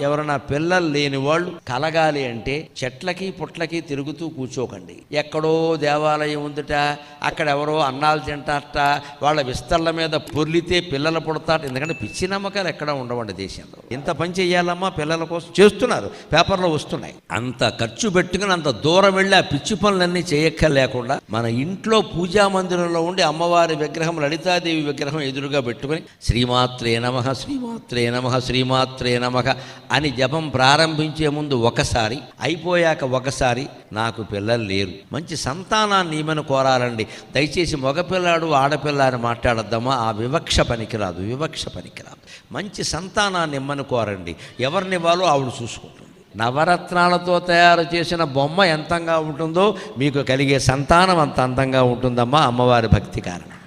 ఎవరైనా పిల్లలు లేని వాళ్ళు కలగాలి అంటే చెట్లకి పుట్లకి తిరుగుతూ కూర్చోకండి. ఎక్కడో దేవాలయం ఉందిట, అక్కడ ఎవరో అన్నాలు తింటారట, వాళ్ళ విస్తళ్ళ మీద పొర్లితే పిల్లలు పుడతారు. ఎందుకంటే పిచ్చి నమ్మకాలు ఎక్కడ ఉండవండి దేశంలో. ఇంత పని చెయ్యాలమ్మా పిల్లల కోసం చేస్తున్నారు, పేపర్లో వస్తున్నాయి. అంత ఖర్చు పెట్టుకుని అంత దూరం వెళ్ళి ఆ పిచ్చి పనులన్నీ చేయక్కర్లేకుండా మన ఇంట్లో పూజా మందిరంలో ఉండి అమ్మవారి విగ్రహం, లలితాదేవి విగ్రహం ఎదురుగా పెట్టుకుని శ్రీమాత్రే నమః శ్రీమాత్రే నమః శ్రీమాత్రే నమః అని జపం ప్రారంభించే ముందు ఒకసారి, అయిపోయాక ఒకసారి నాకు పిల్లలు లేరు, మంచి సంతానాన్ని ఈమెను కోరాలండి. దయచేసి మగపిల్లాడు ఆడపిల్ల అని మాట్లాడద్దామా, ఆ వివక్ష పనికిరాదు, వివక్ష పనికిరాదు. మంచి సంతానాన్ని ఇమ్మని కోరండి. ఎవరిని ఇవ్వాలో ఆవిడ చూసుకుంటుంది. నవరత్నాలతో తయారు చేసిన బొమ్మ ఎంత అందంగా ఉంటుందో మీకు కలిగే సంతానం అంత అందంగా ఉంటుందమ్మా, అమ్మవారి భక్తి కారణం.